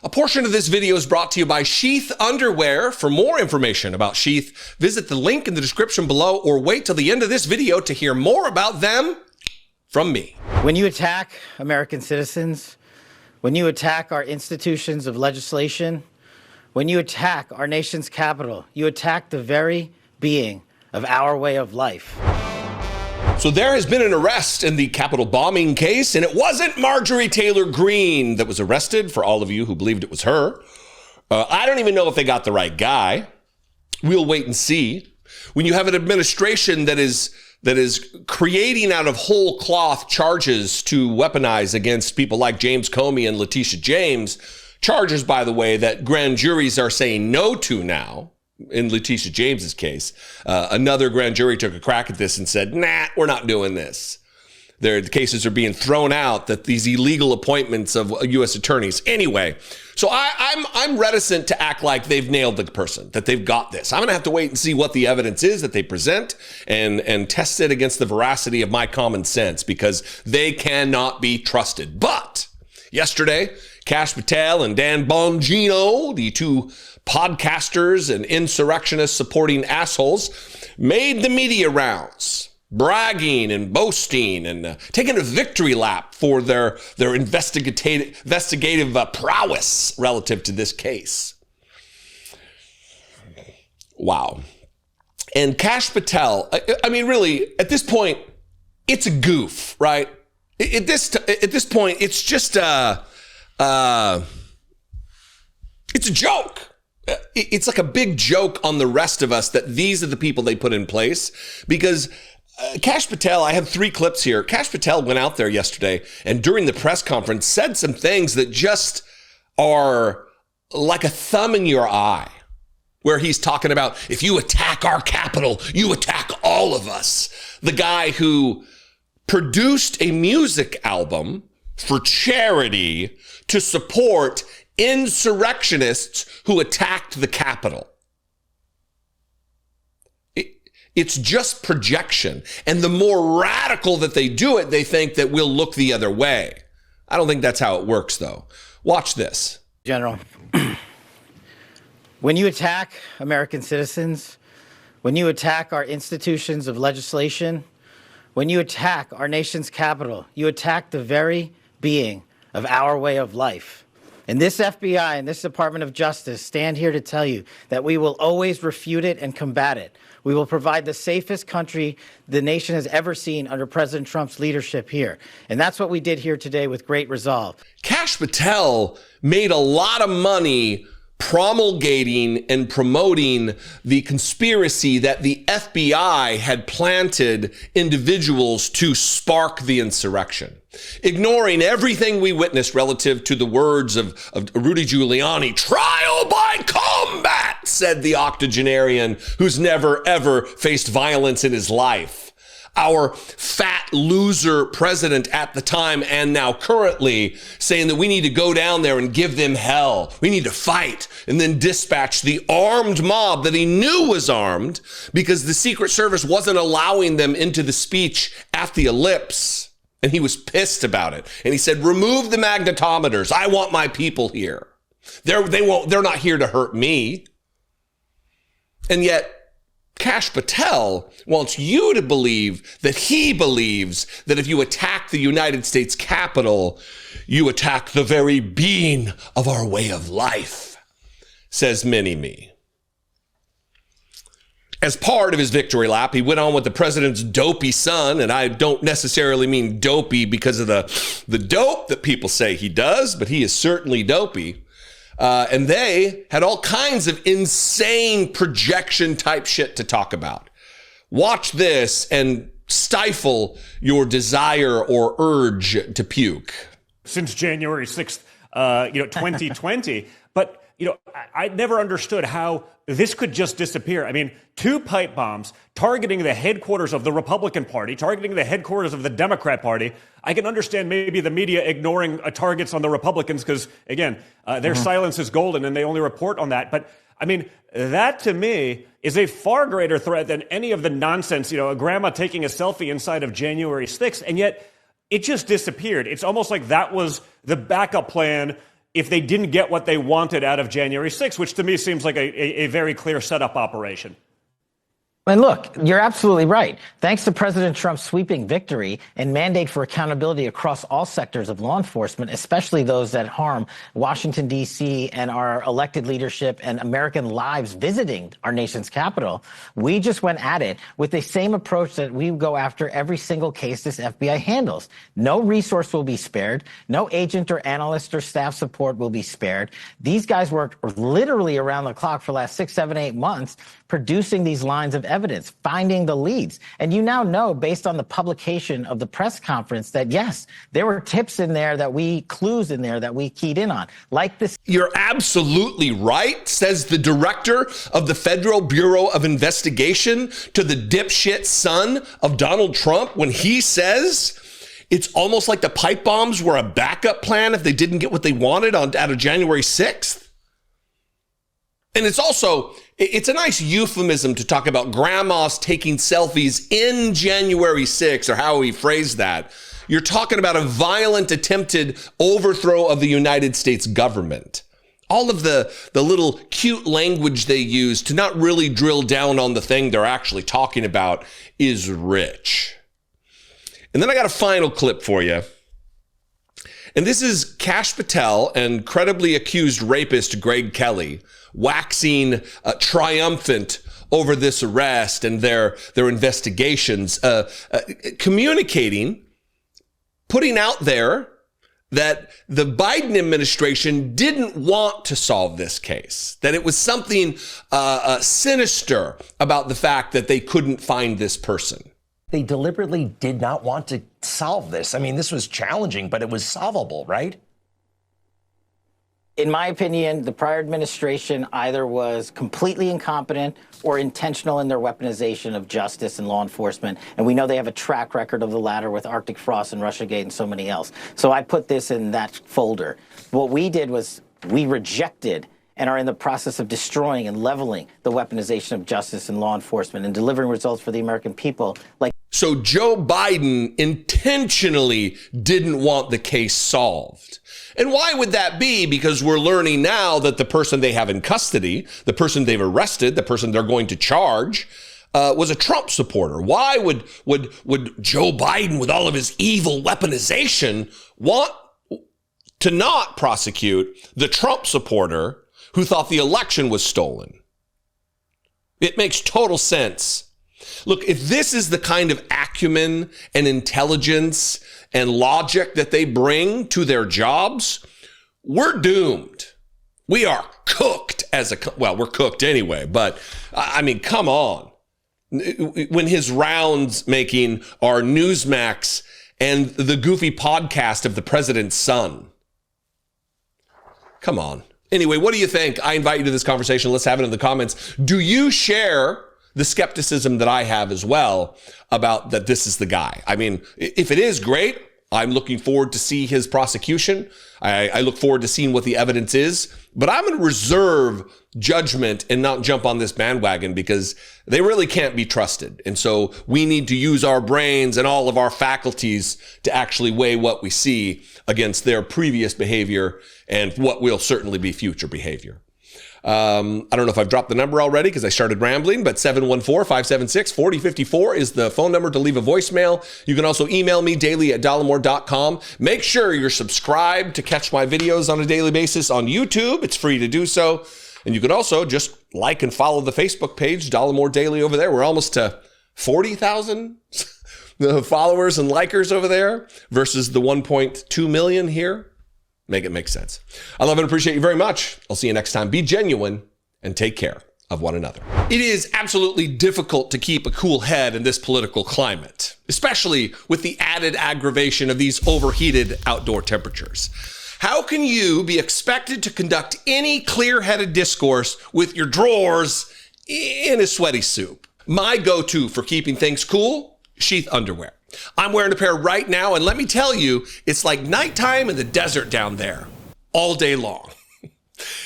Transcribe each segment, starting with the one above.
A portion of this video is brought to you by Sheath Underwear. For more information about Sheath, visit the link in the description below or wait till the end of this video to hear more about them from me. When you attack American citizens, when you attack our institutions of legislation, when you attack our nation's capital, you attack the very being of our way of life. So there has been an arrest in the Capitol bombing case, and it wasn't Marjorie Taylor Greene that was arrested, for all of you who believed it was her. I don't even know if they got the right guy. We'll wait and see. When you have an administration that is creating out of whole cloth charges to weaponize against people like James Comey and Letitia James, charges, by the way, that grand juries are saying no to now. In Letitia James's case, another grand jury took a crack at this and said, nah, we're not doing this. The cases are being thrown out, that these illegal appointments of U.S. attorneys. Anyway, so I'm reticent to act like they've nailed the person, that they've got this. I'm going to have to wait and see what the evidence is that they present and test it against the veracity of my common sense, because they cannot be trusted. But yesterday, Kash Patel and Dan Bongino, the two podcasters and insurrectionists supporting assholes, made the media rounds, bragging and boasting and taking a victory lap for their investigative prowess relative to this case. Wow. And Kash Patel, I mean, really, at this point, it's a goof, right? At this point, it's just it's a joke. It's like a big joke on the rest of us that these are the people they put in place, because Kash Patel, I have 3 clips here. Kash Patel went out there yesterday and during the press conference said some things that just are like a thumb in your eye, where he's talking about, if you attack our capital, you attack all of us. The guy who produced a music album for charity to support insurrectionists who attacked the Capitol. It's just projection. And the more radical that they do it, they think that we'll look the other way. I don't think that's how it works, though. Watch this. General, when you attack American citizens, when you attack our institutions of legislation, when you attack our nation's capital, you attack the very being of our way of life. And this FBI and this Department of Justice stand here to tell you that we will always refute it and combat it. We will provide the safest country the nation has ever seen under President Trump's leadership here. And that's what we did here today with great resolve. Kash Patel made a lot of money promulgating and promoting the conspiracy that the FBI had planted individuals to spark the insurrection, ignoring everything we witnessed relative to the words of Rudy Giuliani. Trial by combat, said the octogenarian who's never, ever faced violence in his life. Our fat loser president at the time and now currently saying that we need to go down there and give them hell. We need to fight, and then dispatch the armed mob that he knew was armed because the Secret Service wasn't allowing them into the speech at the Ellipse. And he was pissed about it. And he said, remove the magnetometers. I want my people here. They're not here to hurt me. And yet, Kash Patel wants you to believe that he believes that if you attack the United States Capitol, you attack the very being of our way of life, says Mini-Me. As part of his victory lap, he went on with the president's dopey son, and I don't necessarily mean dopey because of the dope that people say he does, but he is certainly dopey. And they had all kinds of insane projection type shit to talk about. Watch this and stifle your desire or urge to puke. Since January 6th, 2020. But, I never understood how this could just disappear. I mean, 2 pipe bombs targeting the headquarters of the Republican Party, targeting the headquarters of the Democrat Party. I can understand maybe the media ignoring targets on the Republicans because, again, their silence is golden and they only report on that. But, I mean, that to me is a far greater threat than any of the nonsense, a grandma taking a selfie inside of January 6th. And yet it just disappeared. It's almost like that was the backup plan if they didn't get what they wanted out of January 6th, which to me seems like a very clear setup operation. And look, you're absolutely right. Thanks to President Trump's sweeping victory and mandate for accountability across all sectors of law enforcement, especially those that harm Washington, D.C. and our elected leadership and American lives visiting our nation's capital, we just went at it with the same approach that we go after every single case this FBI handles. No resource will be spared. No agent or analyst or staff support will be spared. These guys worked literally around the clock for the last 6, 7, 8 months producing these lines of evidence, finding the leads. And you now know, based on the publication of the press conference, that yes, there were tips in there clues in there that we keyed in on, like this. You're absolutely right, says the director of the Federal Bureau of Investigation to the dipshit son of Donald Trump when he says it's almost like the pipe bombs were a backup plan if they didn't get what they wanted out of January 6th. And it's a nice euphemism to talk about grandmas taking selfies in January 6th, or how he phrased that. You're talking about a violent attempted overthrow of the United States government. All of the little cute language they use to not really drill down on the thing they're actually talking about is rich. And then I got a final clip for you. And this is Kash Patel and credibly accused rapist Greg Kelly waxing triumphant over this arrest and their investigations, communicating, putting out there that the Biden administration didn't want to solve this case, that it was something sinister about the fact that they couldn't find this person. They deliberately did not want to solve this. I mean, this was challenging, but it was solvable, right? In my opinion, the prior administration either was completely incompetent or intentional in their weaponization of justice and law enforcement. And we know they have a track record of the latter with Arctic Frost and Russiagate and so many else. So I put this in that folder. What we did was we rejected and are in the process of destroying and leveling the weaponization of justice and law enforcement and delivering results for the American people. So Joe Biden intentionally didn't want the case solved. And why would that be? Because we're learning now that the person they have in custody, the person they've arrested, the person they're going to charge, was a Trump supporter. Why would Joe Biden, with all of his evil weaponization, want to not prosecute the Trump supporter who thought the election was stolen? It makes total sense. Look, if this is the kind of acumen and intelligence and logic that they bring to their jobs, we're doomed. We are cooked we're cooked anyway, but I mean, come on. When his rounds making are Newsmax and the goofy podcast of the president's son. Come on. Anyway, what do you think? I invite you to this conversation. Let's have it in the comments. Do you share the skepticism that I have as well about that this is the guy? I mean, if it is, great. I'm looking forward to see his prosecution. I look forward to seeing what the evidence is, but I'm going to reserve judgment and not jump on this bandwagon because they really can't be trusted. And so we need to use our brains and all of our faculties to actually weigh what we see against their previous behavior and what will certainly be future behavior. I don't know if I've dropped the number already because I started rambling, but 714-576-4054 is the phone number to leave a voicemail. You can also email me daily@dollemore.com. Make sure you're subscribed to catch my videos on a daily basis on YouTube. It's free to do so. And you can also just like and follow the Facebook page, Dollemore Daily over there. We're almost to 40,000 followers and likers over there versus the 1.2 million here. Make it make sense. I love and appreciate you very much. I'll see you next time. Be genuine and take care of one another. It is absolutely difficult to keep a cool head in this political climate, especially with the added aggravation of these overheated outdoor temperatures. How can you be expected to conduct any clear-headed discourse with your drawers in a sweaty soup? My go-to for keeping things cool, sheath underwear. I'm wearing a pair right now, and let me tell you, it's like nighttime in the desert down there, all day long.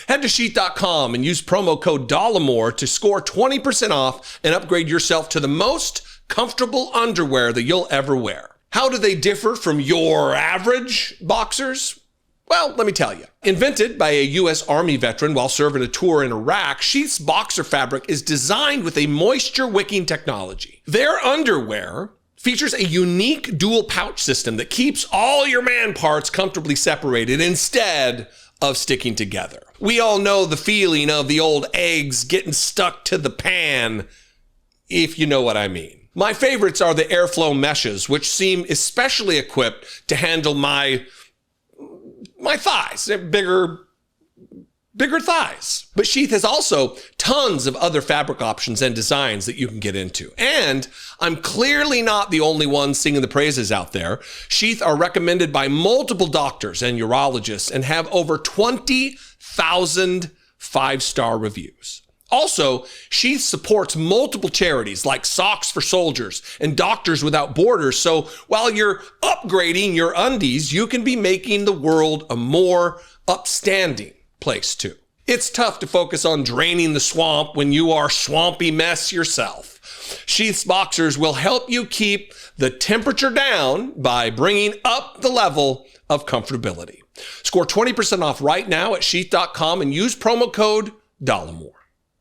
Head to sheath.com and use promo code Dollemore to score 20% off and upgrade yourself to the most comfortable underwear that you'll ever wear. How do they differ from your average boxers? Well, let me tell you. Invented by a U.S. Army veteran while serving a tour in Iraq, Sheath's boxer fabric is designed with a moisture-wicking technology. Their underwear features a unique dual pouch system that keeps all your man parts comfortably separated instead of sticking together. We all know the feeling of the old eggs getting stuck to the pan, if you know what I mean. My favorites are the airflow meshes, which seem especially equipped to handle my thighs, bigger thighs. But Sheath has also tons of other fabric options and designs that you can get into. And I'm clearly not the only one singing the praises out there. Sheath are recommended by multiple doctors and urologists and have over 20,000 five-star reviews. Also, Sheath supports multiple charities like Socks for Soldiers and Doctors Without Borders. So while you're upgrading your undies, you can be making the world a more upstanding place too. It's tough to focus on draining the swamp when you are swampy mess yourself. Sheath's boxers will help you keep the temperature down by bringing up the level of comfortability. Score 20% off right now at sheath.com and use promo code Dollemore.